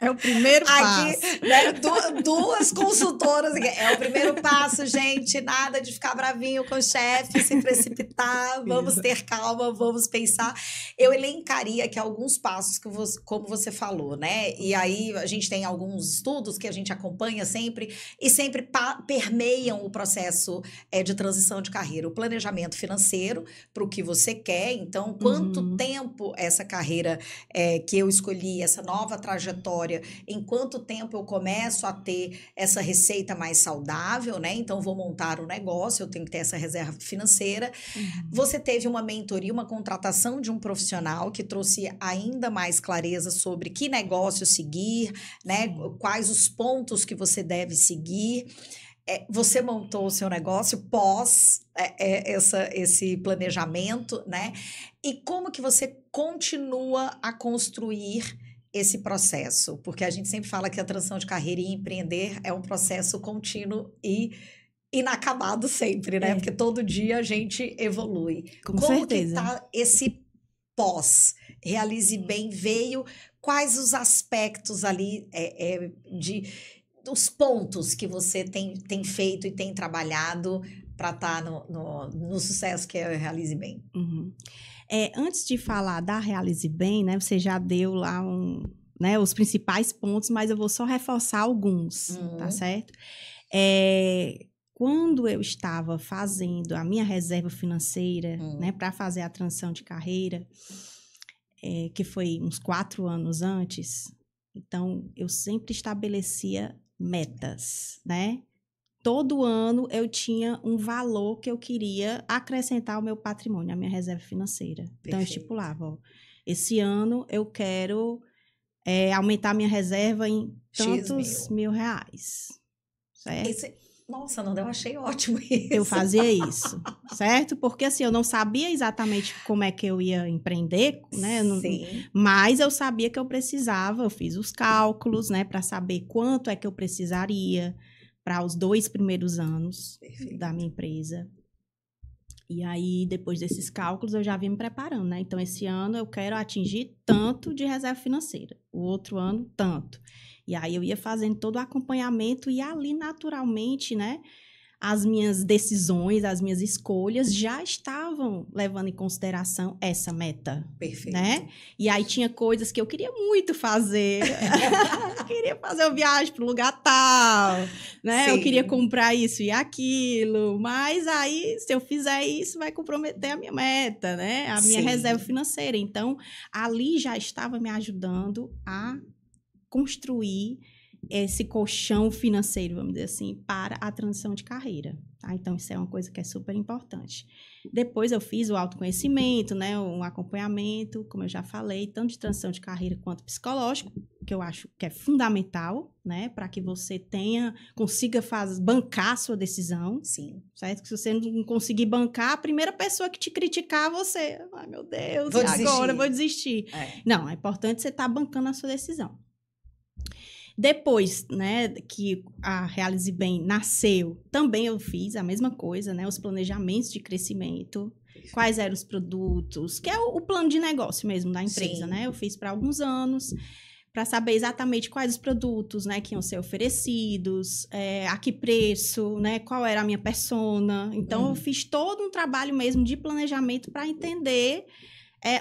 B: É o primeiro passo.
A: Aqui, né, duas consultoras aqui. É o primeiro passo, gente. Nada de ficar bravinho com o chefe, se precipitar. Vamos ter calma, vamos pensar. Eu elencaria aqui alguns passos, como você falou, né? E aí, a gente tem alguns estudos que a gente acompanha sempre e sempre permeiam o processo de transição de carreira. O planejamento financeiro para o que você quer. Então, quanto tempo essa carreira que eu escolhi, essa nova trajetória, em quanto tempo eu começo a ter essa receita mais saudável, né? Então, vou montar um negócio, eu tenho que ter essa reserva financeira. Você teve uma mentoria, uma contratação de um profissional que trouxe ainda mais clareza sobre que negócio seguir, né? Quais os pontos que você deve seguir. Você montou o seu negócio pós esse planejamento, né? E como que você continua a construir esse processo? Porque a gente sempre fala que a transição de carreira e empreender é um processo contínuo e inacabado sempre, né? Porque todo dia a gente evolui.
B: Com certeza.
A: Como que tá esse pós? Realize Bem veio, quais os aspectos ali dos pontos que você tem feito e tem trabalhado para estar no sucesso que é o Realize Bem?
B: Antes de falar da Realize Bem, né, você já deu lá os principais pontos, mas eu vou só reforçar alguns, tá certo? Quando eu estava fazendo a minha reserva financeira, né, para fazer a transição de carreira, que foi uns 4 anos antes, então eu sempre estabelecia metas, né? Todo ano eu tinha um valor que eu queria acrescentar ao meu patrimônio, à minha reserva financeira. Perfeito. Então, eu estipulava, esse ano eu quero aumentar minha reserva em tantos mil reais. Certo?
A: Nossa, Nanda, eu achei ótimo isso.
B: Eu fazia isso, certo? Porque assim, eu não sabia exatamente como é que eu ia empreender, né?
A: Sim.
B: Mas eu sabia que eu precisava, eu fiz os cálculos, né? Para saber quanto é que eu precisaria para os 2 primeiros anos da minha empresa. E aí, depois desses cálculos, eu já vim me preparando, né? Então, esse ano eu quero atingir tanto de reserva financeira. O outro ano, tanto. E aí eu ia fazendo todo o acompanhamento e ali, naturalmente, né, as minhas decisões, as minhas escolhas já estavam levando em consideração essa meta.
A: Perfeito.
B: Né? E aí tinha coisas que eu queria muito fazer. Eu queria fazer uma viagem para um lugar tal, né?
A: Sim.
B: Eu queria comprar isso e aquilo, mas aí, se eu fizer isso, vai comprometer a minha meta, né? A minha
A: Sim.
B: reserva financeira. Então, ali já estava me ajudando a construir esse colchão financeiro, vamos dizer assim, para a transição de carreira, tá? Então, isso é uma coisa que é super importante. Depois eu fiz o autoconhecimento, né, um acompanhamento, como eu já falei, tanto de transição de carreira quanto psicológico, que eu acho que é fundamental, né, para que você consiga bancar a sua decisão.
A: Sim.
B: Certo? Que se você não conseguir bancar, a primeira pessoa que te criticar, você, ai meu Deus,
A: Vou
B: e
A: desistir.
B: agora eu vou desistir. Não, é importante você estar bancando a sua decisão. Depois, né, que a Realize Bem nasceu, também eu fiz a mesma coisa, né, os planejamentos de crescimento, quais eram os produtos, que é o plano de negócio mesmo da empresa,
A: Sim.
B: né, eu fiz para alguns anos, para saber exatamente quais os produtos, né, que iam ser oferecidos, a que preço, né, qual era a minha persona. Então, eu fiz todo um trabalho mesmo de planejamento para entender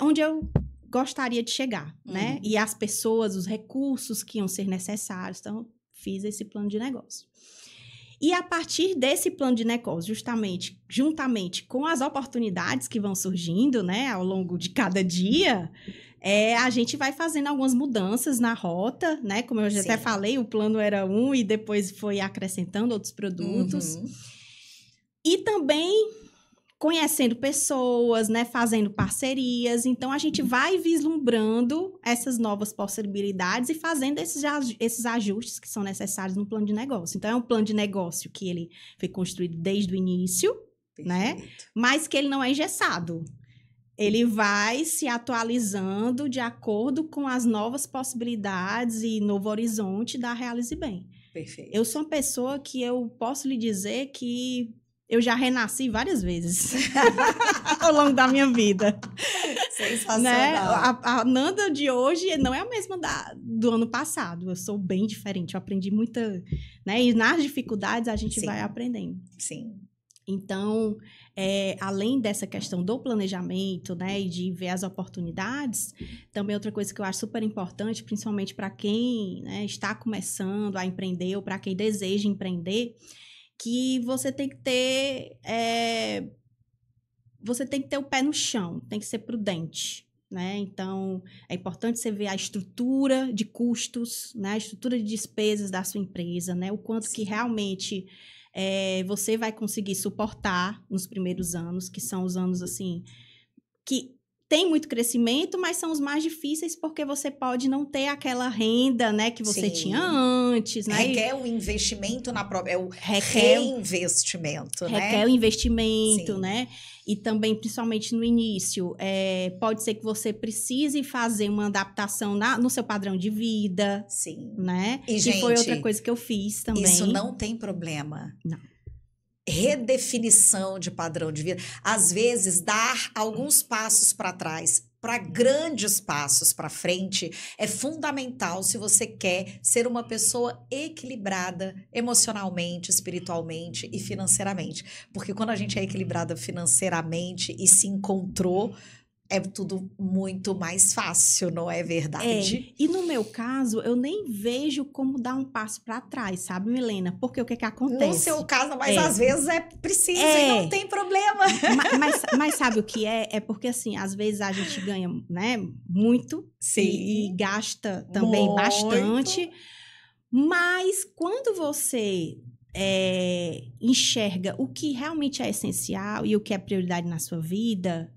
B: onde eu gostaria de chegar, né? E as pessoas, os recursos que iam ser necessários. Então, fiz esse plano de negócio. E a partir desse plano de negócio, juntamente com as oportunidades que vão surgindo, né, ao longo de cada dia, a gente vai fazendo algumas mudanças na rota, né? Como eu já até falei, o plano era um e depois foi acrescentando outros produtos. E também conhecendo pessoas, né, fazendo parcerias. Então, a gente vai vislumbrando essas novas possibilidades e fazendo esses ajustes que são necessários no plano de negócio. Então, é um plano de negócio que ele foi construído desde o início, né, mas que ele não é engessado. Ele vai se atualizando de acordo com as novas possibilidades e novo horizonte da Realize Bem.
A: Perfeito.
B: Eu sou uma pessoa que eu posso lhe dizer que eu já renasci várias vezes ao longo da minha vida.
A: Sensacional.
B: Né? A Nanda de hoje não é a mesma do ano passado. Eu sou bem diferente. Eu aprendi muita... Né? E nas dificuldades a gente vai aprendendo.
A: Sim.
B: Então, além dessa questão do planejamento, né, e de ver as oportunidades, também outra coisa que eu acho super importante, principalmente para quem, né, está começando a empreender ou para quem deseja empreender, que você tem que ter o pé no chão, tem que ser prudente, né? Então, é importante você ver a estrutura de custos, né? A estrutura de despesas da sua empresa, né? O quanto que realmente você vai conseguir suportar nos primeiros anos, que são os anos, assim, que tem muito crescimento, mas são os mais difíceis porque você pode não ter aquela renda, né, que você tinha antes, né?
A: Requer o investimento na própria... reinvestimento, né?
B: Requer o investimento,
A: Sim.
B: né? E também, principalmente no início, pode ser que você precise fazer uma adaptação no seu padrão de vida.
A: Sim.
B: Né?
A: E,
B: gente, foi outra coisa que eu fiz também.
A: Isso não tem problema.
B: Não.
A: Redefinição de padrão de vida. Às vezes, dar alguns passos para trás para grandes passos para frente é fundamental se você quer ser uma pessoa equilibrada emocionalmente, espiritualmente e financeiramente. Porque quando a gente é equilibrada financeiramente e se encontrou, é tudo muito mais fácil, não é verdade?
B: E no meu caso, eu nem vejo como dar um passo para trás, sabe, Milena? Porque o que acontece?
A: No seu caso, mas às vezes é preciso e não tem problema.
B: Mas sabe o que é? É porque, assim, às vezes a gente ganha, né, muito.
A: Sim.
B: E gasta também
A: muito.
B: bastante. Mas quando você enxerga o que realmente é essencial e o que é prioridade na sua vida,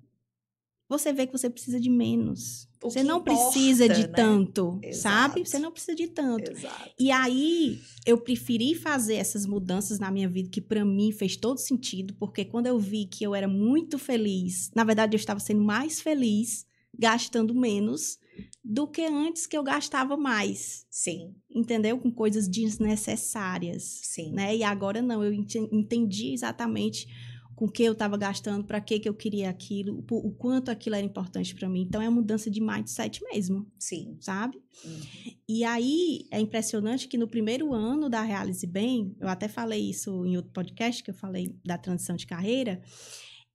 B: você vê que você precisa de menos. Você não precisa de tanto, sabe? Você não precisa de tanto.
A: Exato.
B: E aí, eu preferi fazer essas mudanças na minha vida, que para mim fez todo sentido, porque quando eu vi que eu era muito feliz, na verdade, eu estava sendo mais feliz gastando menos do que antes, que eu gastava mais.
A: Sim.
B: Entendeu? Com coisas desnecessárias.
A: Sim.
B: Né? E agora não, eu entendi exatamente com que eu estava gastando, para que eu queria aquilo, o quanto aquilo era importante para mim. Então, é uma mudança de mindset mesmo.
A: Sim.
B: Sabe? E aí, é impressionante que no primeiro ano da Realize Bem, eu até falei isso em outro podcast, que eu falei da transição de carreira,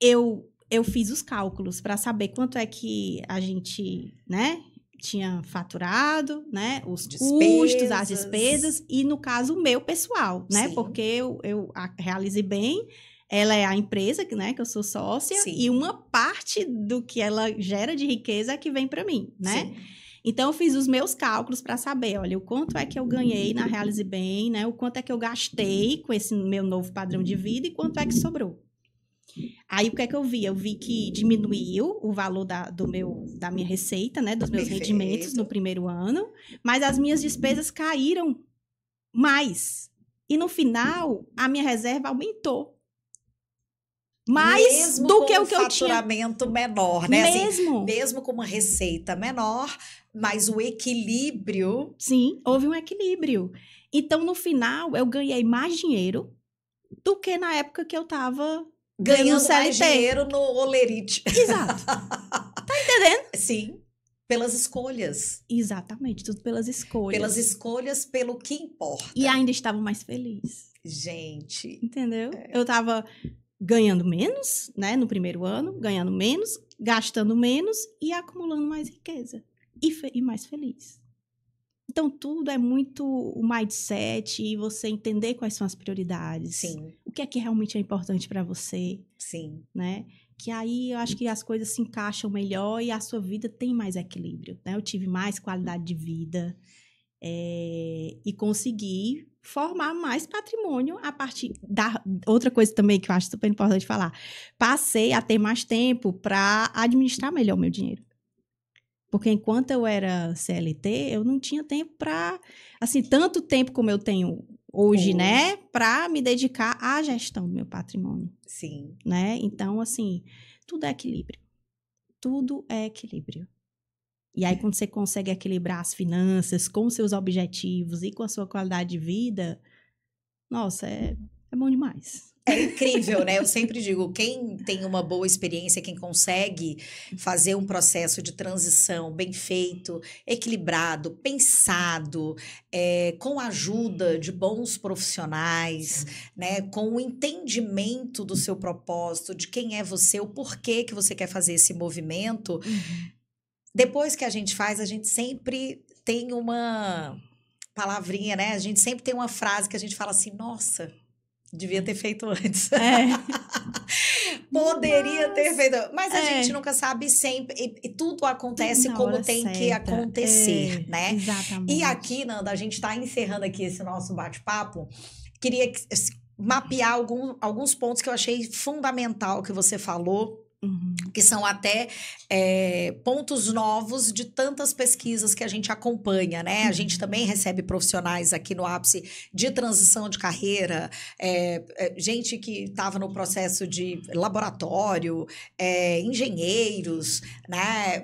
B: eu fiz os cálculos para saber quanto é que a gente, né, tinha faturado, né, os custos, as despesas, e no caso, o meu pessoal, né? Sim. Porque a Realize Bem, ela é a empresa, né, que eu sou sócia, sim, e uma parte do que ela gera de riqueza é que vem para mim, né? Sim. Então, eu fiz os meus cálculos para saber, olha, o quanto é que eu ganhei na Realize Bem, né? O quanto é que eu gastei com esse meu novo padrão de vida e quanto é que sobrou. Aí, o que é que eu vi? Eu vi que diminuiu o valor da minha receita, né? Dos meus rendimentos no primeiro ano, mas as minhas despesas caíram mais. E, no final, a minha reserva aumentou. Mais
A: mesmo
B: do que o que eu tinha.
A: Mesmo com faturamento menor, né?
B: Mesmo.
A: Assim, mesmo com uma receita menor, mas o equilíbrio...
B: Sim, houve um equilíbrio. Então, no final, eu ganhei mais dinheiro do que na época que eu estava
A: ganhando mais dinheiro no Olerite.
B: Exato. Tá entendendo?
A: Sim. Pelas escolhas.
B: Exatamente, tudo pelas escolhas.
A: Pelas escolhas, pelo que importa.
B: E ainda estava mais feliz.
A: Gente.
B: Entendeu? Eu estava ganhando menos, né, no primeiro ano, ganhando menos, gastando menos e acumulando mais riqueza. E mais feliz. Então, tudo é muito o mindset e você entender quais são as prioridades.
A: Sim.
B: O que é que realmente é importante para você.
A: Sim.
B: Né? Que aí eu acho que as coisas se encaixam melhor e a sua vida tem mais equilíbrio, né? Eu tive mais qualidade de vida e consegui formar mais patrimônio a partir da... Outra coisa também que eu acho super importante falar. Passei a ter mais tempo para administrar melhor o meu dinheiro. Porque enquanto eu era CLT, eu não tinha tempo para... Assim, tanto tempo como eu tenho hoje, né? Para me dedicar à gestão do meu patrimônio.
A: Sim.
B: Né? Então, assim, tudo é equilíbrio. Tudo é equilíbrio. E aí, quando você consegue equilibrar as finanças com os seus objetivos e com a sua qualidade de vida, nossa, é bom demais.
A: É incrível, né? Eu sempre digo, quem tem uma boa experiência, quem consegue fazer um processo de transição bem feito, equilibrado, pensado, com a ajuda de bons profissionais, né? Com o entendimento do seu propósito, de quem é você, o porquê que você quer fazer esse movimento. Depois que a gente faz, a gente sempre tem uma palavrinha, né? A gente sempre tem uma frase que a gente fala assim, nossa... Devia ter feito antes. Poderia ter feito. Mas a gente nunca sabe sempre. E tudo acontece como tem que acontecer, né?
B: Exatamente.
A: E aqui, Nanda, a gente está encerrando aqui esse nosso bate-papo. Queria mapear alguns pontos que eu achei fundamental que você falou. Que são até pontos novos de tantas pesquisas que a gente acompanha, né? A gente também recebe profissionais aqui no Ápice de transição de carreira, gente que estava no processo de laboratório, engenheiros, né?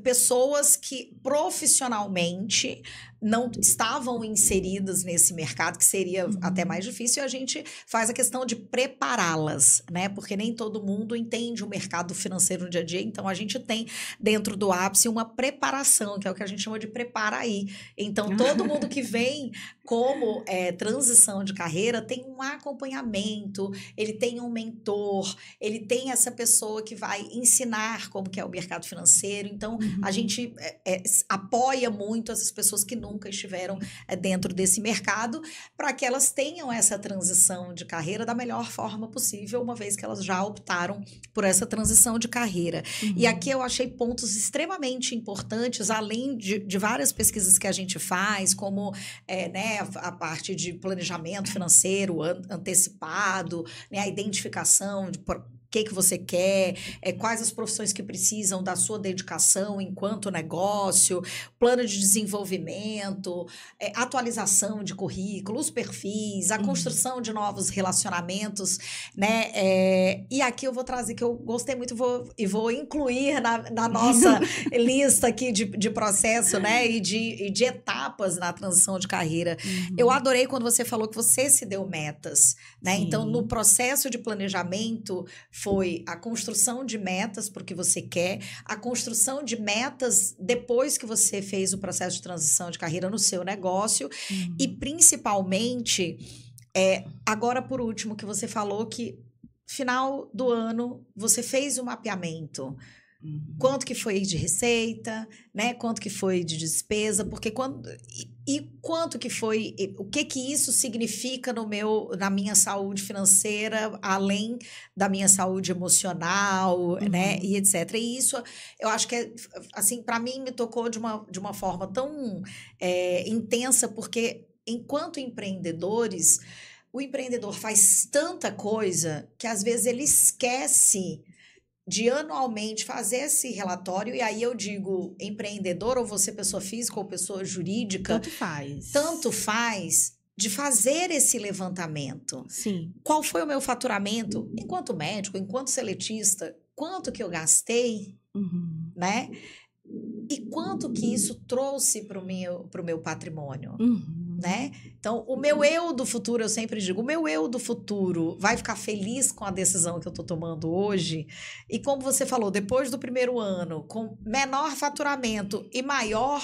A: Pessoas que profissionalmente não estavam inseridas nesse mercado, que seria até mais difícil, e a gente faz a questão de prepará-las, né? Porque nem todo mundo entende o mercado financeiro no dia a dia, então a gente tem dentro do Ápice uma preparação, que é o que a gente chama de prepara aí. Então, todo mundo que vem como transição de carreira tem um acompanhamento, ele tem um mentor, ele tem essa pessoa que vai ensinar como que é o mercado financeiro. Então, a gente apoia muito essas pessoas que nunca estiveram dentro desse mercado para que elas tenham essa transição de carreira da melhor forma possível, uma vez que elas já optaram por essa transição de carreira. E aqui eu achei pontos extremamente importantes, além de várias pesquisas que a gente faz, como né, a parte de planejamento financeiro antecipado, né, a identificação de que você quer, quais as profissões que precisam da sua dedicação enquanto negócio, plano de desenvolvimento, atualização de currículo, os perfis, a construção de novos relacionamentos, né? E aqui eu vou trazer, que eu gostei muito e vou incluir na nossa lista aqui de processo, né? E de etapas na transição de carreira. Eu adorei quando você falou que você se deu metas, né?
B: Sim.
A: Então, no processo de planejamento, foi a construção de metas para o que você quer, a construção de metas depois que você fez o processo de transição de carreira no seu negócio e, principalmente, agora, por último, que você falou que final do ano você fez o mapeamento. Quanto que foi de receita, né? Quanto que foi de despesa, porque quanto que foi, o que isso significa na minha saúde financeira, além da minha saúde emocional, né? E etc. E isso, eu acho que assim, para mim me tocou de uma forma tão intensa, porque enquanto empreendedores, o empreendedor faz tanta coisa que às vezes ele esquece de anualmente fazer esse relatório, e aí eu digo empreendedor, ou você pessoa física ou pessoa jurídica. Tanto faz de fazer esse levantamento.
B: Sim.
A: Qual foi o meu faturamento enquanto médico, enquanto seletista? Quanto que eu gastei, né? E quanto que isso trouxe para o meu patrimônio, né? Então, o meu eu do futuro, eu sempre digo, o meu eu do futuro vai ficar feliz com a decisão que eu estou tomando hoje. E como você falou, depois do primeiro ano, com menor faturamento e maior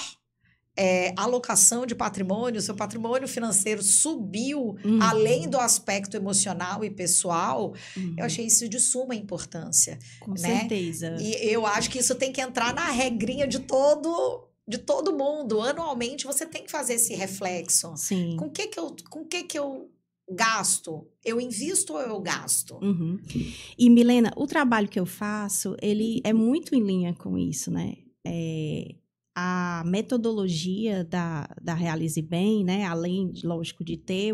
A: alocação de patrimônio, seu patrimônio financeiro subiu além do aspecto emocional e pessoal, eu achei isso de suma importância.
B: Com certeza.
A: E eu acho que isso tem que entrar na regrinha de todo mundo. Anualmente você tem que fazer esse reflexo.
B: Sim.
A: Com que eu gasto? Eu invisto ou eu gasto?
B: E, Milena, o trabalho que eu faço, ele é muito em linha com isso, né? A metodologia da Realize Bem, né, além, lógico, de ter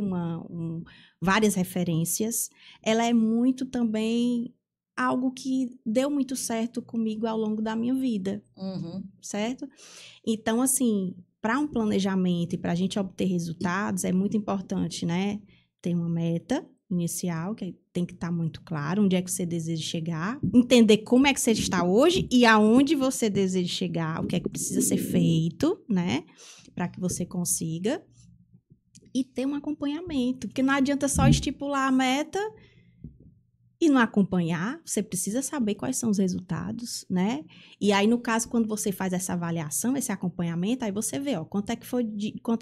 B: várias referências, ela é muito também algo que deu muito certo comigo ao longo da minha vida, certo? Então, assim, para um planejamento e para a gente obter resultados, é muito importante, né, ter uma meta inicial, que tem que estar muito claro, onde é que você deseja chegar, entender como é que você está hoje e aonde você deseja chegar, o que é que precisa ser feito, né, para que você consiga, e ter um acompanhamento, porque não adianta só estipular a meta e não acompanhar, você precisa saber quais são os resultados, né, e aí, no caso, quando você faz essa avaliação, esse acompanhamento, aí você vê, ó, quanto é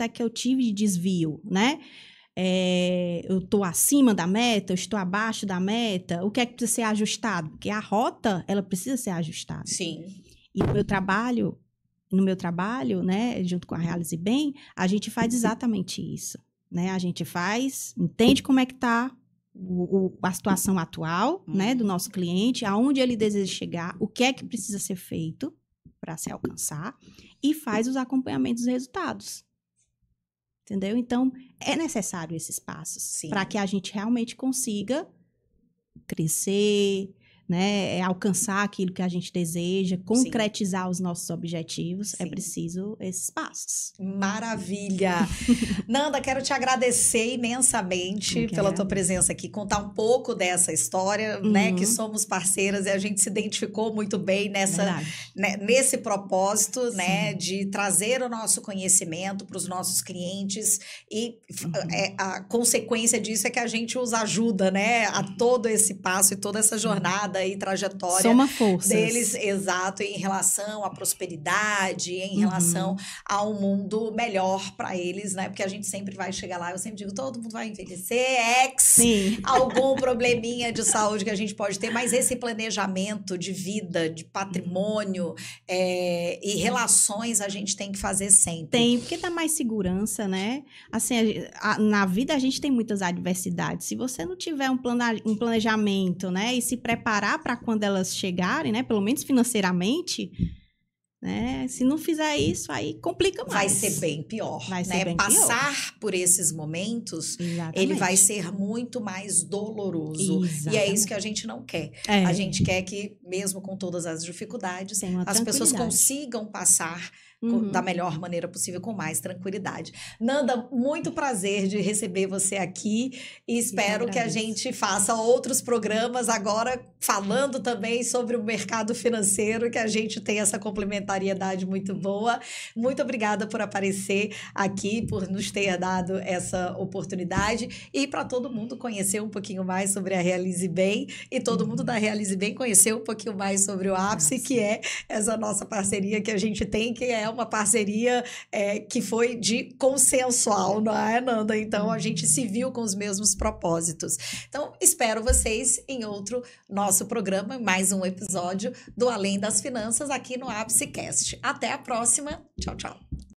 B: que eu tive de desvio, né, eu estou acima da meta, eu estou abaixo da meta, o que é que precisa ser ajustado? Porque a rota, ela precisa ser ajustada.
A: Sim.
B: E no meu trabalho, né, junto com a Realize Bem, a gente faz exatamente isso, né? A gente entende como é que está a situação atual, né, do nosso cliente, aonde ele deseja chegar, o que é que precisa ser feito para se alcançar, e faz os acompanhamentos dos resultados. Entendeu? Então, é necessário esses passos para que a gente realmente consiga crescer, né? Alcançar aquilo que a gente deseja, concretizar os nossos objetivos. É preciso esses passos.
A: Maravilha! Nanda, quero te agradecer imensamente pela tua presença aqui, contar um pouco dessa história, né? Que somos parceiras e a gente se identificou muito bem nesse propósito, né? De trazer o nosso conhecimento para os nossos clientes e a consequência disso é que a gente os ajuda, né? A todo esse passo e toda essa jornada e trajetória
B: Soma forças
A: deles, exato, em relação à prosperidade, em relação a um mundo melhor para eles, né? Porque a gente sempre vai chegar lá, eu sempre digo, todo mundo vai envelhecer, algum probleminha de saúde que a gente pode ter, mas esse planejamento de vida, de patrimônio e relações a gente tem que fazer sempre.
B: Tem, porque dá mais segurança, né? Assim, na vida a gente tem muitas adversidades. Se você não tiver um planejamento, né? E se preparar para quando elas chegarem, né? Pelo menos financeiramente, né? Se não fizer isso, aí complica mais.
A: Vai ser bem pior,
B: Vai
A: né?
B: ser bem
A: Passar por esses momentos,
B: Exatamente.
A: ele vai ser muito mais doloroso.
B: Exatamente.
A: E é isso que a gente não quer.
B: É.
A: A gente quer que, mesmo com todas as dificuldades,
B: Tem uma
A: as pessoas
B: tranquilidade.
A: consigam passar
B: Uhum.
A: da melhor maneira possível, com mais tranquilidade. Nanda, muito prazer de receber você aqui e espero que a gente faça outros programas agora falando também sobre o mercado financeiro, que a gente tem essa complementariedade muito boa. Muito obrigada por aparecer aqui, por nos ter dado essa oportunidade e para todo mundo conhecer um pouquinho mais sobre a Realize Bem e todo mundo da Realize Bem conhecer um pouquinho mais sobre o Ápice, que é essa nossa parceria que a gente tem, que é uma parceria que foi de consensual, não é, Nanda? Então, a gente se viu com os mesmos propósitos. Então, espero vocês em outro nosso programa, mais um episódio do Além das Finanças aqui no ApseCast. Até a próxima. Tchau, tchau.